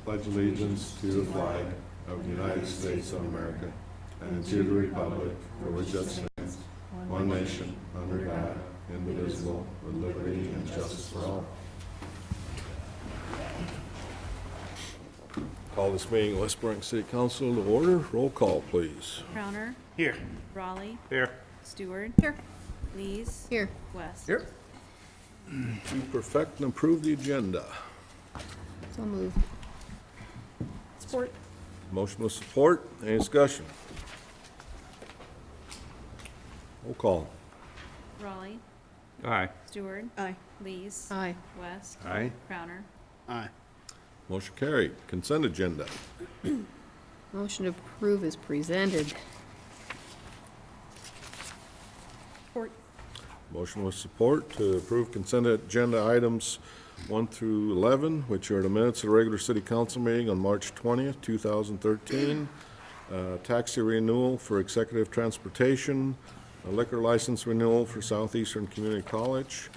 pledge allegiance to the flag of the United States of America and to the republic for which it stands, one nation, under God, indivisible, with liberty and justice for all. Call this meeting of West Branch City Council to order. Roll call, please. Crowner. Here. Raleigh. Here. Stewart. Here. Lees. Here. West. Here. To perfect and approve the agenda. So move. Support. Motion with support. Any discussion? Roll call. Raleigh. Aye. Stewart. Aye. Lees. Aye. West. Aye. Crowner. Aye. Motion carried. Consent agenda. Motion to approve is presented. Support. Motion with support to approve consent agenda items 1 through 11, which are the minutes of the regular city council meeting on March 20th, 2013. Taxi renewal for executive transportation, a liquor license renewal for Southeastern Community College,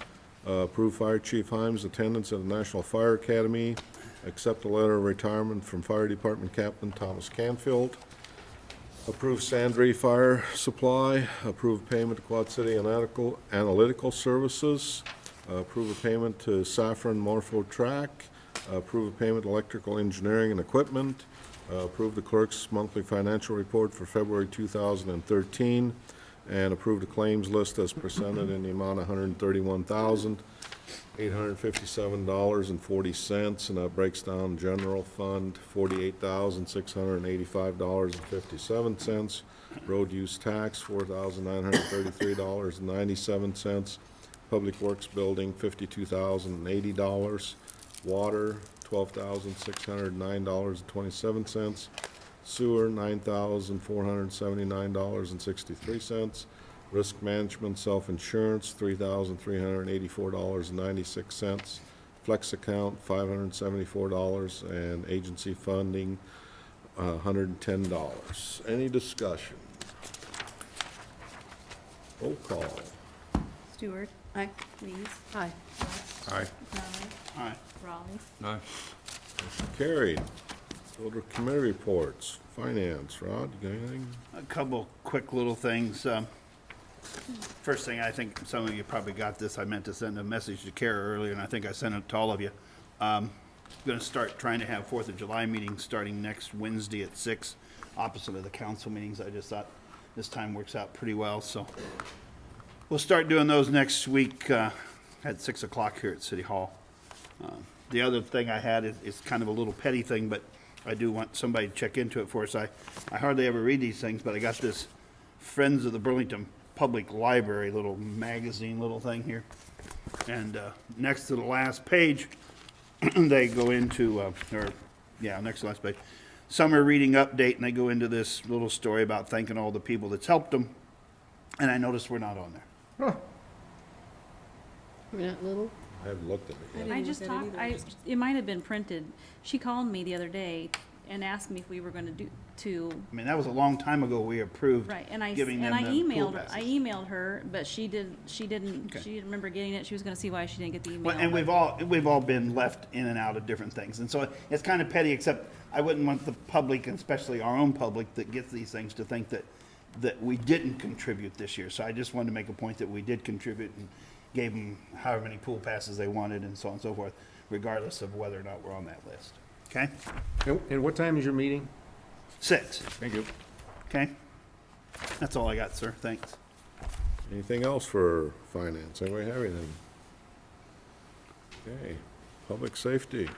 approve Fire Chief Himes' attendance at the National Fire Academy, accept a letter of retirement from Fire Department Captain Thomas Canfield, approve Sandry Fire Supply, approve payment to Quad City Analytical Services, approve a payment to Saffron Morpho Track, approve a payment to Electrical Engineering and Equipment, approve the clerk's monthly financial report for February 2013, and approve the claims list as presented in the amount of $131,857.40, and that breaks down general fund $48,685.57, road use tax $4,933.97, public works building $52,080, water $12,609.27, sewer $9,479.63, risk management self-insurance $3,384.96, flex account $574, and agency funding $110. Any discussion? Roll call. Stewart. Aye. Lees. Aye. West. Aye. Crowner. Aye. Raleigh. Aye. Carried. Go to committee reports. Finance, Rod, you got anything? A couple quick little things. First thing, I think some of you probably got this. I meant to send a message to Kara earlier, and I think I sent it to all of you. Going to start trying to have 4th of July meetings starting next Wednesday at 6, opposite of the council meetings. I just thought this time works out pretty well, so we'll start doing those next week at 6 o'clock here at City Hall. The other thing I had is kind of a little petty thing, but I do want somebody to check into it for us. I hardly ever read these things, but I got this Friends of the Burlington Public Library little magazine little thing here. And next to the last page, they go into, next to the last page, summer reading update, and they go into this little story about thanking all the people that's helped them. And I noticed we're not on there. We're not little? I haven't looked at it yet. I just talked, it might have been printed. She called me the other day and asked me if we were gonna I mean, that was a long time ago we approved right, and I giving them the pool emailed her, passes. I emailed her, but she didn't Okay. remember getting it. She was gonna see why she didn't get the email. Well, and but- we've all been left in and out of different things, and so it's kind of petty. Except I wouldn't want the public, and especially our own public that gets these things, to think that we didn't contribute this year. So I just wanted to make a point that we did contribute and gave them however many pool passes they wanted, and so on and so forth, regardless of whether or not we're on that list. Okay, And what time is your meeting? 6. Thank you. Okay, that's all I got, sir. Thanks. Anything else for finance? Anybody have anything? Okay, public safety.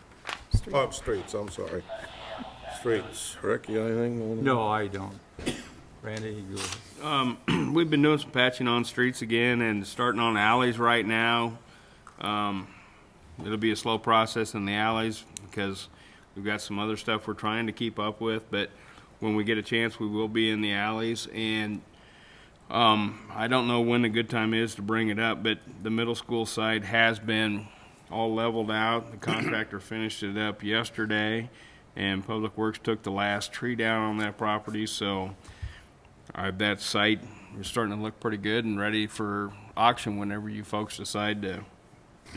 Streets, I'm sorry. Streets. Rick, you got anything? No, I don't. Randy, you go. We've been doing some patching on streets again and starting on alleys right now. It'll be a slow process in the alleys because we've got some other stuff we're trying to keep up with, but when we get a chance, we will be in the alleys. And I don't know when the good time is to bring it up, but the middle school side has been all leveled out. The contractor finished it up yesterday, and Public Works took the last tree down on that property, so that site is starting to look pretty good and ready for auction whenever you folks decide to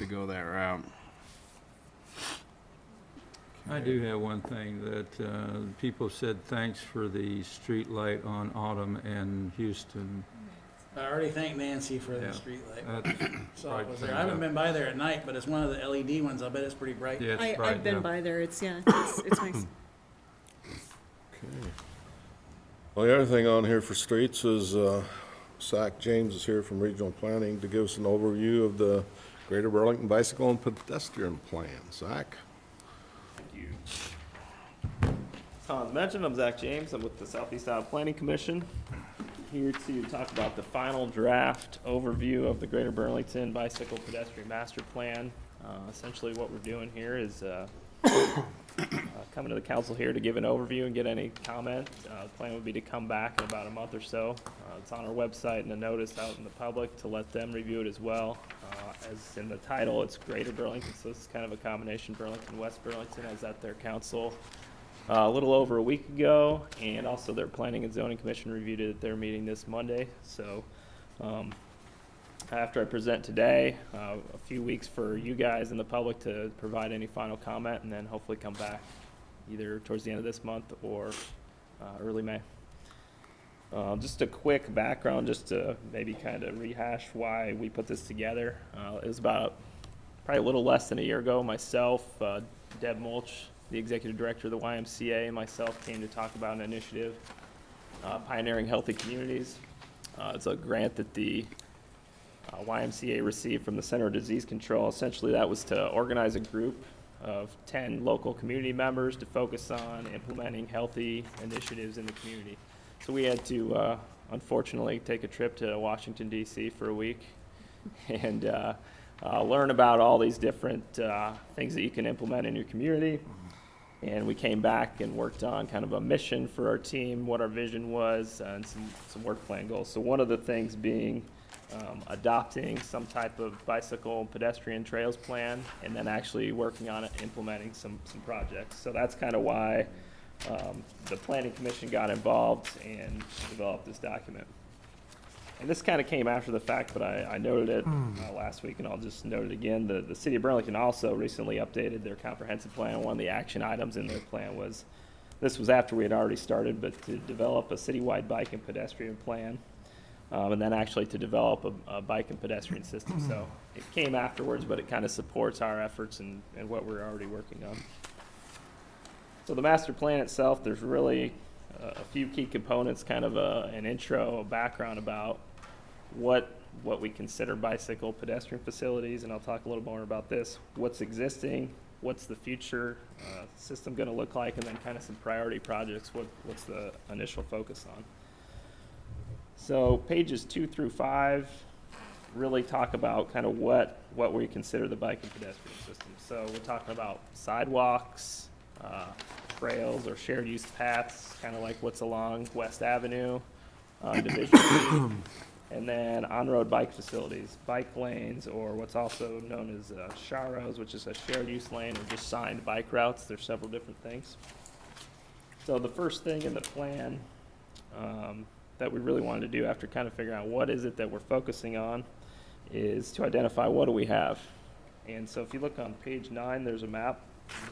go that route. I do have one thing that people said thanks for the street light on Autumn and Houston. I already thanked Nancy for the Yeah. street light. That's So bright it was there. things I haven't up. been by there at night, but it's one of the LED ones. I bet it's pretty bright. Yeah, it's bright, I've been yeah. by there, it's nice. Okay. Well, the other thing on here for streets is, Zach James is here from Regional Planning to give us an overview of the Greater Burlington Bicycle and Pedestrian Plan. Zach? Thank you. As mentioned, I'm Zach James. I'm with the Southeast Iowa Planning Commission. Here to talk about the final draft overview of the Greater Burlington Bicycle Pedestrian Master Plan. Essentially what we're doing here is coming to the council here to give an overview and get any comment. The plan would be to come back in about a month or so. It's on our website and a notice out in the public to let them review it as well. As in the title, it's Greater Burlington, so this is kind of a combination Burlington, West Burlington. I was at their council a little over a week ago, and also their Planning and Zoning Commission reviewed it at their meeting this Monday. So after I present today, a few weeks for you guys and the public to provide any final comment, and then hopefully come back either towards the end of this month or early May. Just a quick background, just to maybe kind of rehash why we put this together. It was about probably a little less than a year ago. Myself, Deb Mulch, the executive director of the YMCA, and myself came to talk about an initiative, Pioneering Healthy Communities. It's a grant that the YMCA received from the Center of Disease Control. Essentially, that was to organize a group of 10 local community members to focus on implementing healthy initiatives in the community. So we had to, unfortunately, take a trip to Washington, D.C. for a week and learn about all these different things that you can implement in your community. And we came back and worked on kind of a mission for our team, what our vision was, and some work plan goals. So one of the things being adopting some type of bicycle and pedestrian trails plan, and then actually working on it, implementing some projects. So that's kind of why the Planning Commission got involved and developed this document. And this kind of came after the fact, but I noted it last week, and I'll just note it again. The City of Burlington also recently updated their comprehensive plan. One of the action items in their plan was, this was after we had already started, but to develop a citywide bike and pedestrian plan, and then actually to develop a bike and pedestrian system. So it came afterwards, but it kind of supports our efforts and what we're already working on. So the master plan itself, there's really a few key components, kind of an intro, a background about what we consider bicycle pedestrian facilities, and I'll talk a little more about this, what's existing, what's the future system going to look like, and then kind of some priority projects, what's the initial focus on. So pages 2 through 5 really talk about kind of what we consider the bike and pedestrian system. So we're talking about sidewalks, trails or shared use paths, kind of like what's along West Avenue, Division Street, and then on-road bike facilities, bike lanes, or what's also known as SHAROs, which is a shared use lane, or just signed bike routes. There's several different things. So the first thing in the plan that we really wanted to do after kind of figuring out what is it that we're focusing on is to identify what do we have. And so if you look on page 9, there's a map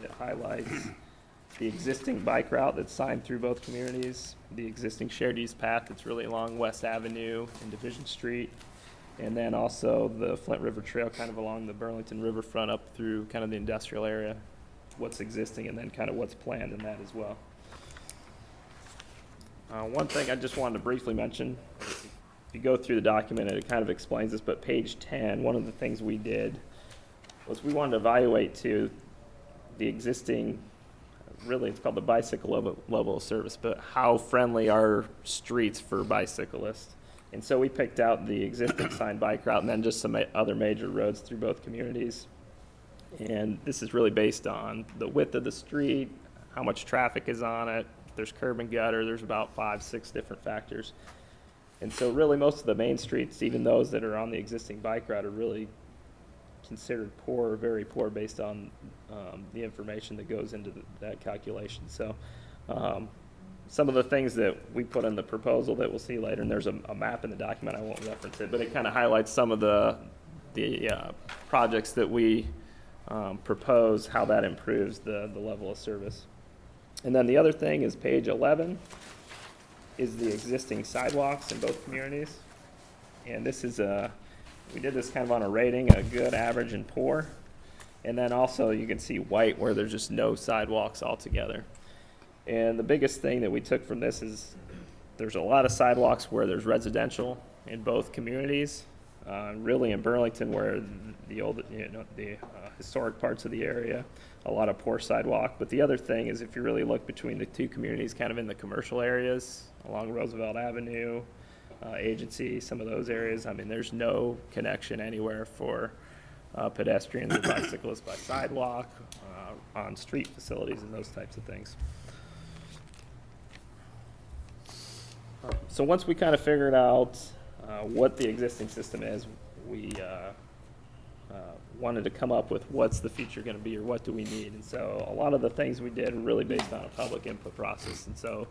that highlights the existing bike route that's signed through both communities, the existing shared use path that's really along West Avenue and Division Street, and then also the Flint River Trail kind of along the Burlington riverfront up through kind of the industrial area, what's existing, and then kind of what's planned in that as well. One thing I just wanted to briefly mention, if you go through the document, it kind of explains this, but page 10, one of the things we did was we wanted to evaluate to the existing, really it's called the bicycle level of service, but how friendly are streets for bicyclists. And so we picked out the existing signed bike route and then just some other major roads through both communities. And this is really based on the width of the street, how much traffic is on it, if there's curb and gutter, there's about 5-6 different factors. And so really most of the main streets, even those that are on the existing bike route, are really considered poor or very poor based on the information that goes into that calculation. So some of the things that we put in the proposal that we'll see later, and there's a map in the document, I won't reference it, but it kind of highlights some of the projects that we propose how that improves the level of service. And then the other thing is page 11 is the existing sidewalks in both communities. And this is we did this kind of on a rating, a good, average, and poor. And then also you can see white where there's just no sidewalks altogether. And the biggest thing that we took from this is there's a lot of sidewalks where there's residential in both communities. Really in Burlington where the old, the historic parts of the area, a lot of poor sidewalk. But the other thing is if you really look between the two communities, kind of in the commercial areas along Roosevelt Avenue, Agency, some of those areas, I mean, there's no connection anywhere for pedestrians or bicyclists by sidewalk, on street facilities and those types of things. So once we kind of figured out what the existing system is, we wanted to come up with what's the future going to be or what do we need. And so a lot of the things we did were really based on a public input process. And so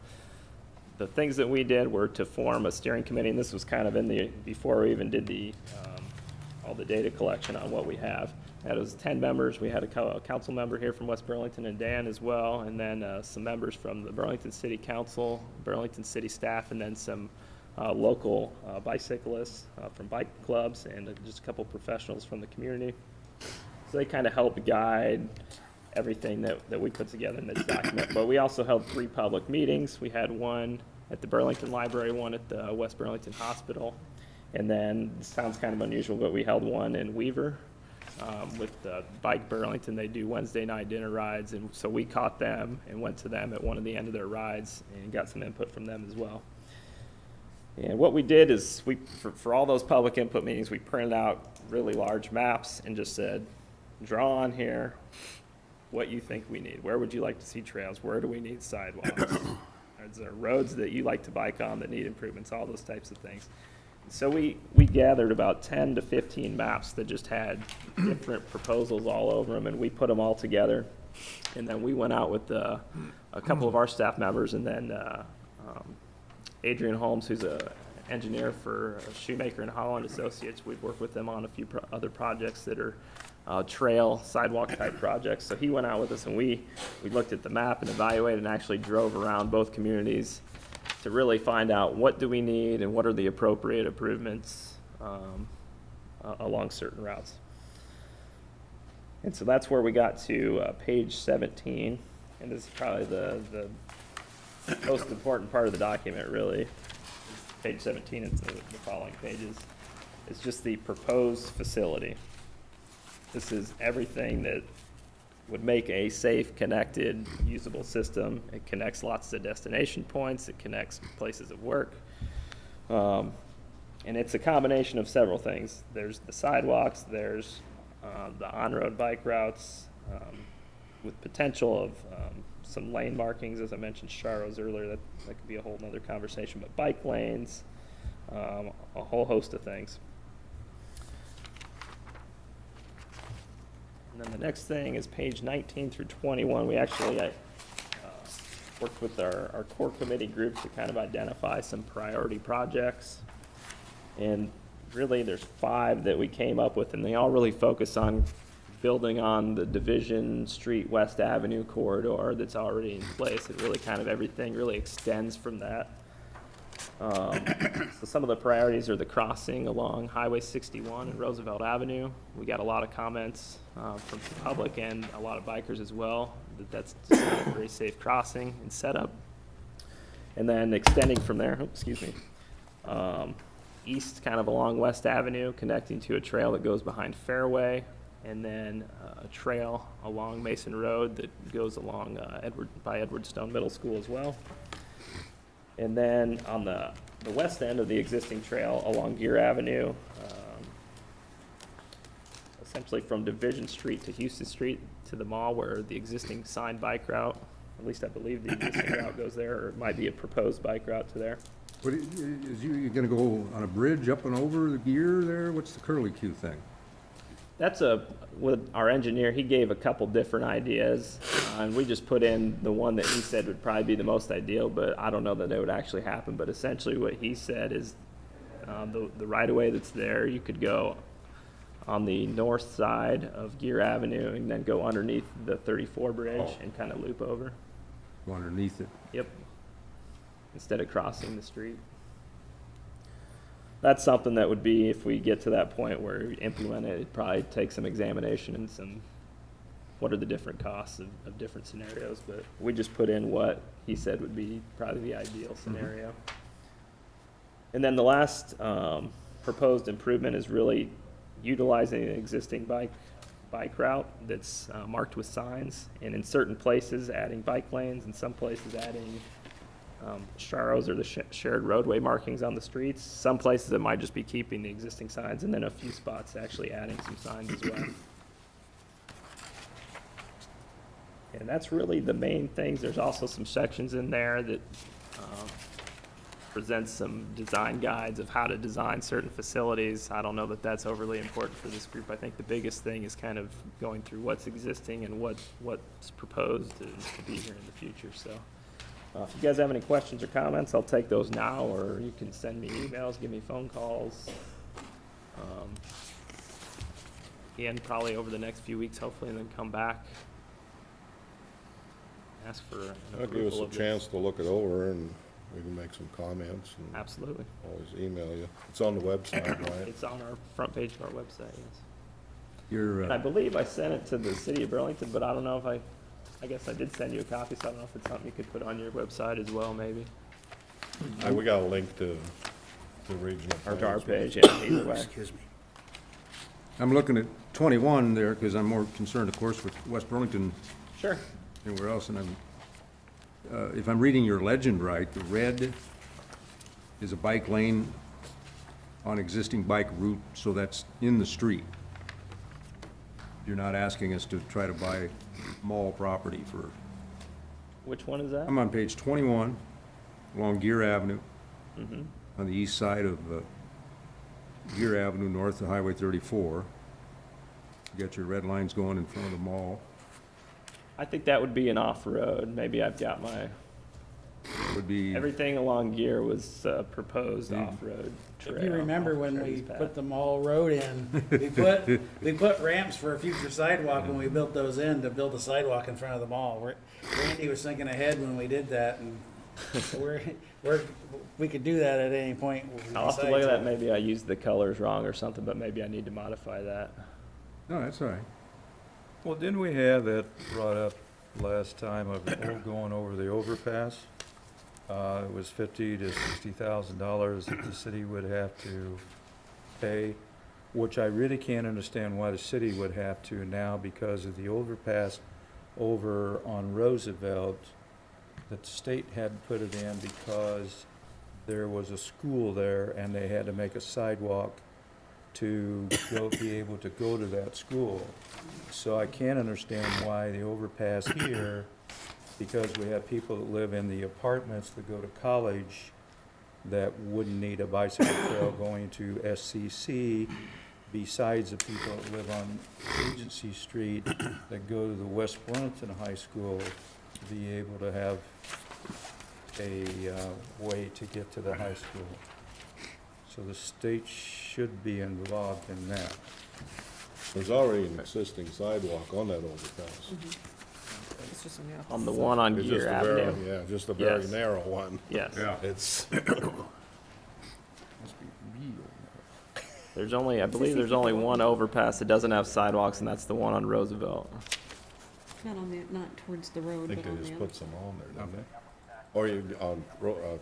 the things that we did were to form a steering committee, and this was kind of before we even did all the data collection on what we have. That was 10 members. We had a council member here from West Burlington and Dan as well, and then some members from the Burlington City Council, Burlington City staff, and then some local bicyclists from bike clubs, and just a couple professionals from the community. So they kind of helped guide everything that we put together in this document. But we also held 3 public meetings. We had one at the Burlington Library, one at the West Burlington Hospital, and then, this sounds kind of unusual, but we held one in Weaver with Bike Burlington. They do Wednesday night dinner rides, and so we caught them and went to them at one of the end of their rides and got some input from them as well. And what we did is, for all those public input meetings, we printed out really large maps and just said, draw on here what you think we need. Where would you like to see trails? Where do we need sidewalks? Is there roads that you like to bike on that need improvements? All those types of things. So we gathered about 10 to 15 maps that just had different proposals all over them, and we put them all together. And then we went out with a couple of our staff members, and then Adrian Holmes, who's an engineer for Shoemaker and Holland Associates. We've worked with them on a few other projects that are trail, sidewalk type projects. So he went out with us, and we looked at the map and evaluated and actually drove around both communities to really find out what do we need and what are the appropriate improvements along certain routes. And so that's where we got to page 17, and this is probably the most important part of the document, really. Page 17 and the following pages. It's just the proposed facility. This is everything that would make a safe, connected, usable system. It connects lots of destination points. It connects places of work. And it's a combination of several things. There's the sidewalks, there's the on-road bike routes, with potential of some lane markings, as I mentioned Charros earlier. That could be a whole nother conversation, but bike lanes, a whole host of things. And then the next thing is page 19 through 21. We actually worked with our core committee group to kind of identify some priority projects. And really there's 5 that we came up with, and they all really focus on building on the Division Street West Avenue corridor that's already in place. It really kind of everything really extends from that. So some of the priorities are the crossing along Highway 61 and Roosevelt Avenue. We got a lot of comments from the public and a lot of bikers as well that's just a very safe crossing and setup. And then extending from there, east kind of along West Avenue, connecting to a trail that goes behind Fairway, and then a trail along Mason Road that goes along by Edward Stone Middle School as well. And then on the west end of the existing trail along Gear Avenue, essentially from Division Street to Houston Street to the mall, where the existing signed bike route, at least I believe the existing route goes there, or it might be a proposed bike route to there. What, is you gonna go on a bridge up and over the Gear there? What's the curly Q thing? That's with our engineer, he gave a couple different ideas, and we just put in the one that he said would probably be the most ideal, but I don't know that it would actually happen. But essentially what he said is the right-of-way that's there, you could go on the north side of Gear Avenue and then go underneath the 34 bridge and kind of loop over. Go underneath it. Yep. Instead of crossing the street. That's something that would be, if we get to that point where we implement it, it'd probably take some examination and some, what are the different costs of different scenarios, but we just put in what he said would be probably the ideal scenario. And then the last proposed improvement is really utilizing an existing bike route that's marked with signs, and in certain places adding bike lanes, in some places adding SHAROs, or the shared roadway markings on the streets. Some places it might just be keeping the existing signs, and then a few spots actually adding some signs as well. And that's really the main things. There's also some sections in there that presents some design guides of how to design certain facilities. I don't know that that's overly important for this group. I think the biggest thing is kind of going through what's existing and what's proposed to be here in the future. So if you guys have any questions or comments, I'll take those now, or you can send me emails, give me phone calls. Again, probably over the next few weeks, hopefully, and then come back. Ask for an That'll give us approval a of this. chance to look it over and we can make some comments and Absolutely. always email you. It's on the website, right? It's on our front page of our website, yes. You're, And I believe I sent it to the city of Burlington, but I don't know if I guess I did send you a copy, so I don't know if it's something you could put on your website as well, maybe. We got a link to the regional. Or to our plans. page, yeah, either way. Excuse me. I'm looking at 21 there, because I'm more concerned, of course, with West Burlington Sure. than anywhere else, and if I'm reading your legend right, the red is a bike lane on existing bike route, so that's in the street. You're not asking us to try to buy mall property for, Which one is that? I'm on page 21, along Gear Avenue, Mm-hmm. on the east side of Gear Avenue, north of Highway 34. You got your red lines going in front of the mall. I think that would be an off-road. Maybe I've got my, Would be, everything along Gear was proposed off-road trail. If you remember off when Shredder's we Path. put the mall road in, we put ramps for a future sidewalk when we built those in to build a sidewalk in front of the mall. Randy was thinking ahead when we did that, and we could do that at any point. when we I'll have to decide look at to. that. Maybe I used the colors wrong or something, but maybe I need to modify that. no, that's all right. Well, didn't we have that brought up last time of going over the overpass? It was $50,000 to $60,000 that the city would have to pay, which I really can't understand why the city would have to now because of the overpass over on Roosevelt that the state had put it in because there was a school there and they had to make a sidewalk to be able to go to that school. So I can't understand why the overpass here, because we have people that live in the apartments that go to college that wouldn't need a bicycle trail going to SCC, besides the people that live on Agency Street that go to the West Burlington High School, to be able to have a way to get to the high school. So the state should be involved in that. There's already an existing sidewalk on that overpass. On the one on It's Gear just a very, Avenue. yeah, just a very Yes. narrow one. Yes. It's, There's only, I believe there's only one overpass that doesn't have sidewalks, and that's the one on Roosevelt. Not on the, not towards the I road, think but they on just the put other. some on there, didn't they? Or you, on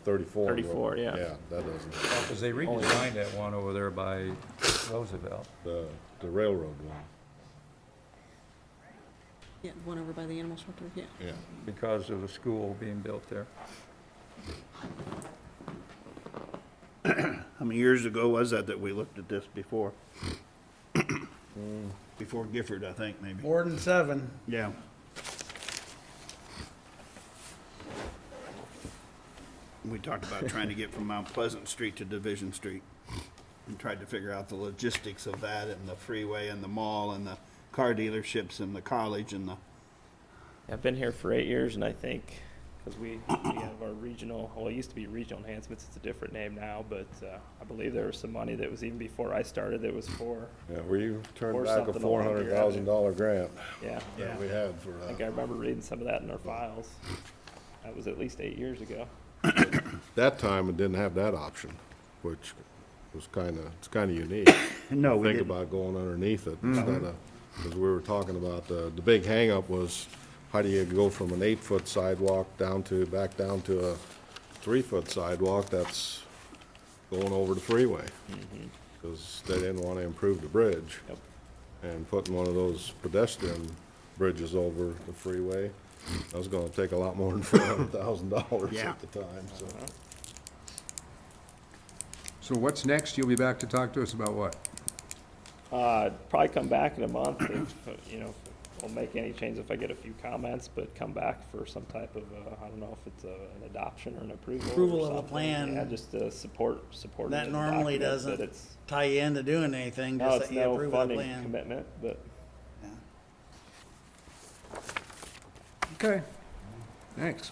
34. 34, yeah. Yeah, that doesn't, Because they redesigned that one over there by Roosevelt. the railroad one, Yeah, one over by the animal shelter, yeah. yeah. Because of the school being built there. How many years ago was that we looked at this before? Before Gifford, I think, maybe. More than 7. Yeah. We talked about trying to get from Mount Pleasant Street to Division Street, and tried to figure out the logistics of that, and the freeway, and the mall, and the car dealerships, and the college, and the, I've been here for 8 years, and I think because we have our regional, well, it used to be regional enhancements, it's a different name now, but I believe there was some money that was even before I started that was for, Yeah, we turned Or back a something along your $400,000 grant yeah. that we had for I think that. I remember reading some of that in our files. That was at least 8 years ago. That time, it didn't have that option, which was it's kinda unique. No, we Think didn't. about going underneath it instead of, because we were talking about, the big hangup was, how do you go from an 8-foot sidewalk back down to a 3-foot sidewalk that's going over the freeway? Because they didn't want to improve the bridge. Yep. And putting one of those pedestrian bridges over the freeway, that was gonna take a lot more than $400,000 Yeah. at the time, so. So what's next? You'll be back to talk to us about what? Probably come back in a month if, I'll make any change if I get a few comments, but come back for some type of, I don't know if it's an adoption or an approval or Approval of a something. plan. Yeah, just support. That the normally document, doesn't that it's, tie you into doing anything, no, just it's that you no approve of the funding plan. commitment, but Okay. Thanks.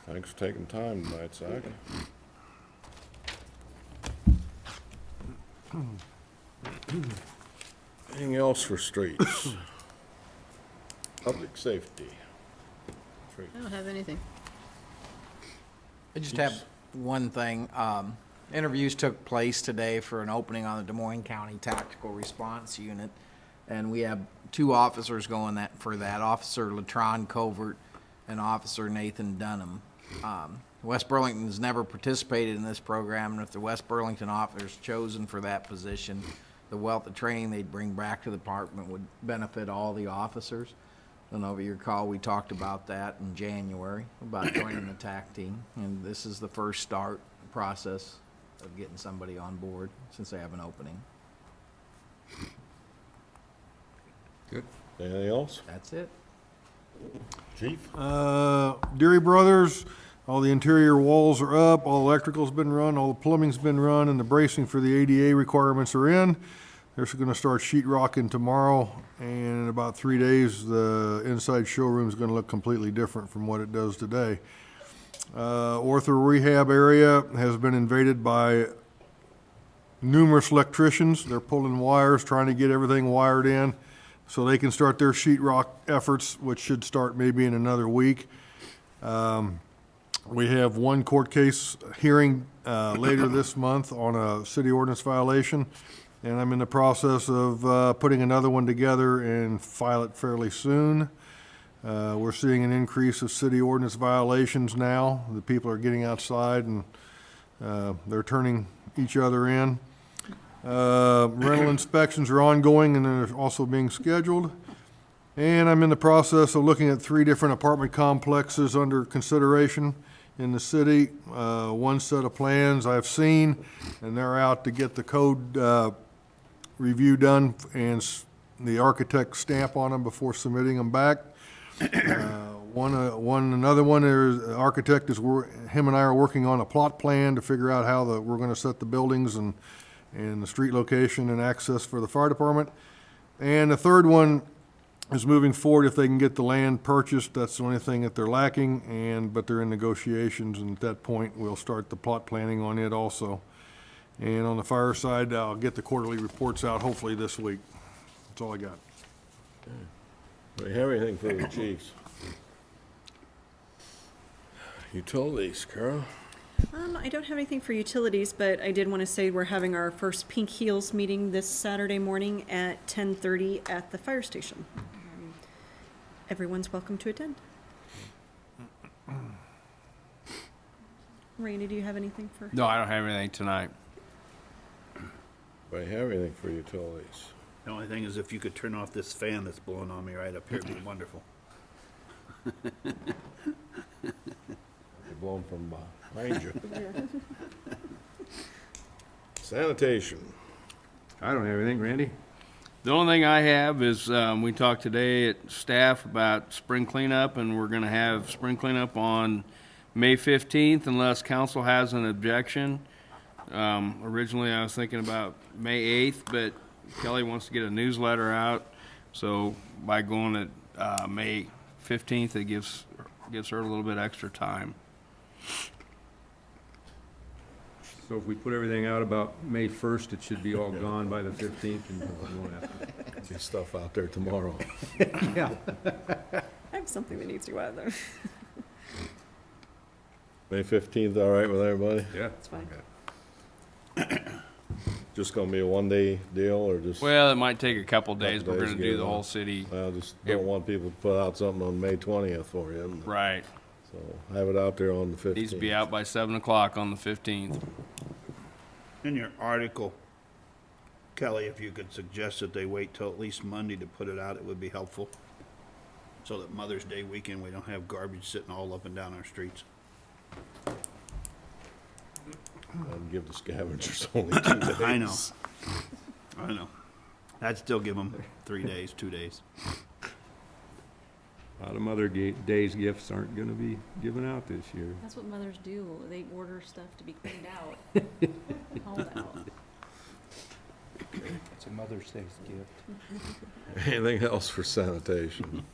Thanks for taking time tonight, Zach. Anything else for streets? Public safety. I don't have anything. I just have one thing. Interviews took place today for an opening on the Des Moines County Tactical Response Unit, and we have 2 officers going for that, Officer Latron Covert and Officer Nathan Dunham. West Burlington's never participated in this program, and if the West Burlington officer is chosen for that position, the wealth of training they'd bring back to the department would benefit all the officers. I don't know if you recall, we talked about that in January, about joining the TAC team, and this is the first start process of getting somebody on board since they have an opening. Good. Anything else? That's it. Chief? Deary Brothers, all the interior walls are up, all electrical's been run, all the plumbing's been run, and the bracing for the ADA requirements are in. They're gonna start sheet rocking tomorrow, and in about 3 days, the inside showroom's gonna look completely different from what it does today. Ortho rehab area has been invaded by numerous electricians. They're pulling wires, trying to get everything wired in so they can start their sheet rock efforts, which should start maybe in another week. We have one court case hearing later this month on a city ordinance violation, and I'm in the process of putting another one together and file it fairly soon. We're seeing an increase of city ordinance violations now. The people are getting outside and they're turning each other in. Rental inspections are ongoing and they're also being scheduled. And I'm in the process of looking at 3 different apartment complexes under consideration in the city. One set of plans I've seen, and they're out to get the code review done and the architect stamp on them before submitting them back. Another one, the architect him and I are working on a plot plan to figure out how we're gonna set the buildings and the street location and access for the fire department. And the third one is moving forward if they can get the land purchased. That's the only thing that they're lacking, but they're in negotiations, and at that point, we'll start the plot planning on it also. And on the fire side, I'll get the quarterly reports out hopefully this week. That's all I got. Do you have anything for the chiefs? Utilities, Carol? I don't have anything for utilities, but I did want to say we're having our first Pink Heels meeting this Saturday morning at 10:30 at the fire station. Everyone's welcome to attend. Randy, do you have anything for? No, I don't have anything tonight. Do you have anything for utilities? The only thing is if you could turn off this fan that's blowing on me right up here, it'd be wonderful. They're blowing from behind you. Sanitation. I don't have anything, Randy. The only thing I have is, we talked today at staff about spring cleanup, and we're gonna have spring cleanup on May 15th unless council has an objection. Originally, I was thinking about May 8th, but Kelly wants to get a newsletter out. So by going at May 15th, it gives gives her a little bit extra time. So if we put everything out about May 1st, it should be all gone by the 15th, and we won't have to. See stuff out there tomorrow. Yeah. I have something that needs to go out there. May 15th, all right with everybody? Yeah. It's fine. Just gonna be a one-day deal, or just? Well, it might take a couple days. Couple We're days gonna to do get it the on. whole city. I just don't want people to put out something on May 20th for you. Right. So have it out there on the 15th. Needs to be out by 7 o'clock on the 15th. In your article, Kelly, if you could suggest that they wait till at least Monday to put it out, it would be helpful. So that Mother's Day weekend, we don't have garbage sitting all up and down our streets. And give the scavengers only 2 days. I know. I know. I'd still give them 3 days, 2 days. A lot of Mother Day's gifts aren't gonna be given out this year. That's what mothers do. They order stuff to be cleaned out. Hauled out. It's a Mother's Day gift. Anything else for sanitation?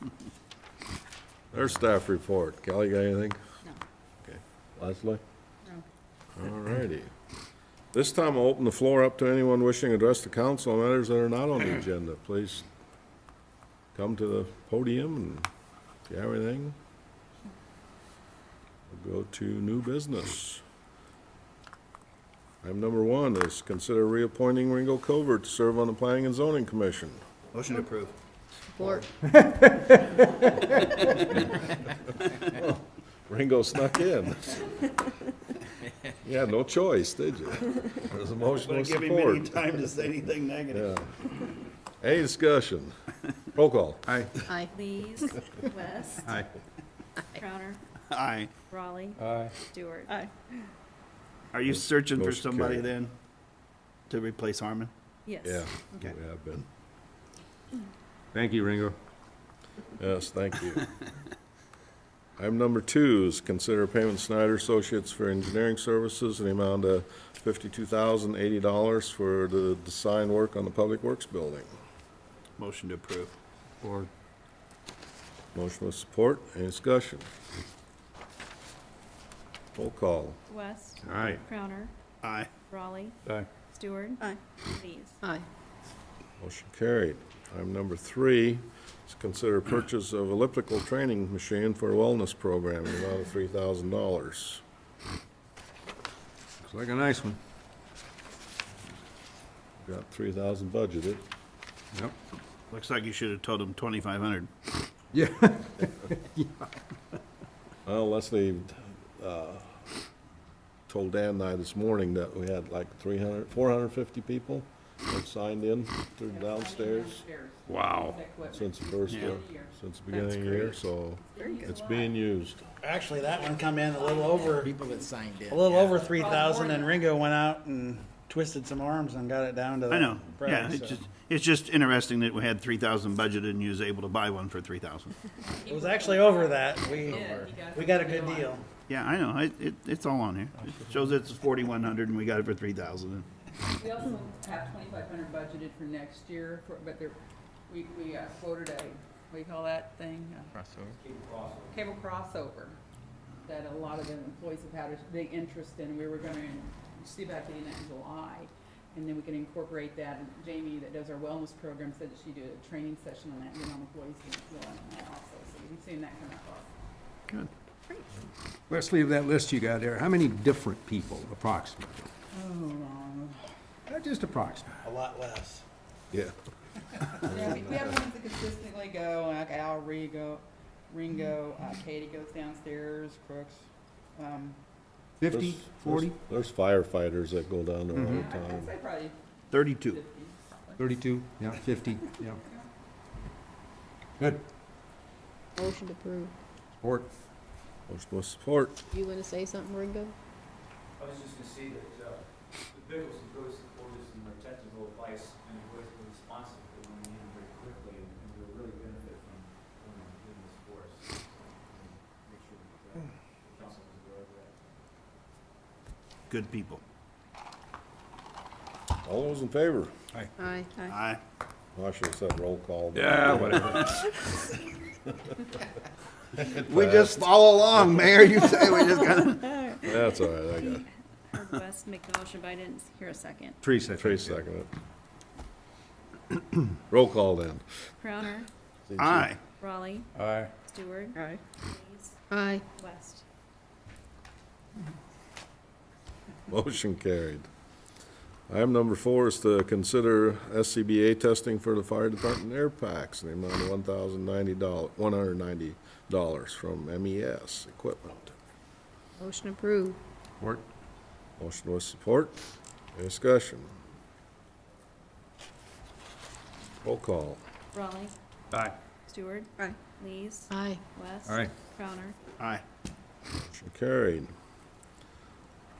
There's staff report. Kelly, got anything? No. Okay. Leslie? No. All righty. This time I'll open the floor up to anyone wishing to address the council on matters that are not on the agenda. Please come to the podium, and if you have anything, we'll go to new business. Item number 1 is consider reappointing Ringo Covert to serve on the Planning and Zoning Commission. Motion approved. Support. Ringo snuck in. You had no choice, did you? There's a motion with Wouldn't give him any support. time to say anything negative. Yeah. Any discussion? Roll call. Aye. Aye. Lees, West, Aye. Crowner, Aye. Raleigh, Aye. Stewart. Aye. Are you searching for Motion somebody carried. then to replace Harmon? Yes. Yeah, Okay. we have been. Thank you, Ringo. Yes, thank you. Item number 2 is consider payment Snyder Associates for engineering services in the amount of $52,080 for the design work on the Public Works building. Motion to approve. Or Motion with support. Any discussion? Roll call. West, Aye. Crowner, Aye. Raleigh, Aye. Stewart. Aye. Lees. Aye. Motion carried. Item number 3 is consider purchase of elliptical training machine for a wellness program in the amount of $3,000. Looks like a nice one. Got 3,000 budgeted. Yep. Looks like you should have told him 2,500. Yeah. Well, Leslie told Dan and I this morning that we had like 450 people that signed in through downstairs Wow. since the first, Yeah. since the beginning of the year, so it's being used. Actually, that one come in a little over, People that signed in. a little over 3,000, and Ringo went out and twisted some arms and got it down to the I know. price, Yeah, so. it's just interesting that we had 3,000 budgeted and you was able to buy one for 3,000. It was actually over that. We got a good deal. Yeah, I know. It's all on here. It shows it's 4,100 and we got it for 3,000. We also have 2,500 budgeted for next year, but we quoted a, what do you call that thing? Cable crossover, that a lot of the employees have had a big interest in. We were gonna see about getting that in July, and then we can incorporate that. And Jamie, that does our wellness program, said that she'd do a training session on that, and then on employees can go on that also. So we've seen that come across. Good. Leslie, of that list you got there, how many different people approximately? Just approximately. A lot less. Yeah. Yeah, we have ones that consistently go, like Al, Ringo, Katie goes downstairs, Crooks. 50, There's- 40, There's firefighters that go down there all the I'd time. say probably 32. 50. 32, yeah, 50, yeah. Good. Motion to approve. Support. Motion with support. You want to say something, Ringo? I was just gonna say that, the Biggles and Bruce supported some technical advice and was responsive to when we needed very quickly, and we'll really benefit from doing this for us. So, make sure that the council is aware of that. Good people. All those in favor? Aye. Aye. Oh, I should have said roll call. Yeah, whatever. We just follow along, Mayor, you say we just gotta. That's all right, I got it. Heard Wes make the motion, but I didn't hear a second. Teresa. Trace seconded it. Roll call then. Crowner, Aye. Raleigh, Aye. Stewart. Aye. Lees, Aye. West. Motion carried. Item number 4 is to consider SCBA testing for the fire department air packs in the amount of $190 from MES Equipment. Motion approved. Support. Motion with support. Any discussion? Roll call. Raleigh, Aye. Stewart. Aye. Lees, Aye. West. Aye. Crowner. Aye. Motion carried.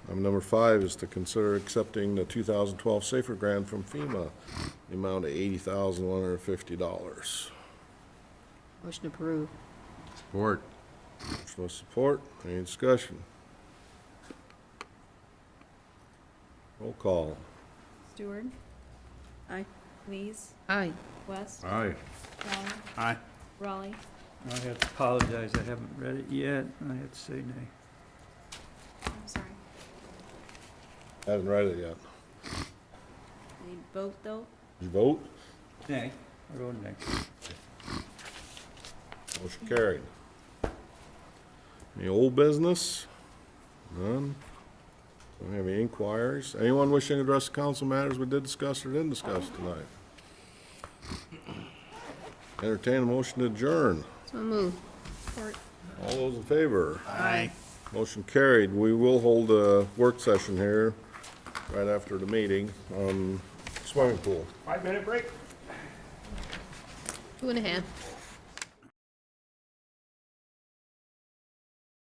Item number 5 is to consider accepting the 2012 Safer Grant from FEMA, the amount of $80,150. Motion approved. Support. Motion with support. Any discussion? Roll call. Stewart. Aye. Lees, Aye. West. Aye. Crowner. Aye. Raleigh. I have to apologize, I haven't read it yet. I have to say nay. I'm sorry. Haven't read it yet. Any vote, though? Did you vote? Nay. I'll go nay. Motion carried. Any old business? None. Don't have any inquiries. Anyone wishing to address the council matters we did discuss or didn't discuss tonight? Entertain a motion to adjourn. So moved. All those in favor? Aye. Motion carried. We will hold a work session here right after the meeting on swimming pool. 5-minute break. 2.5.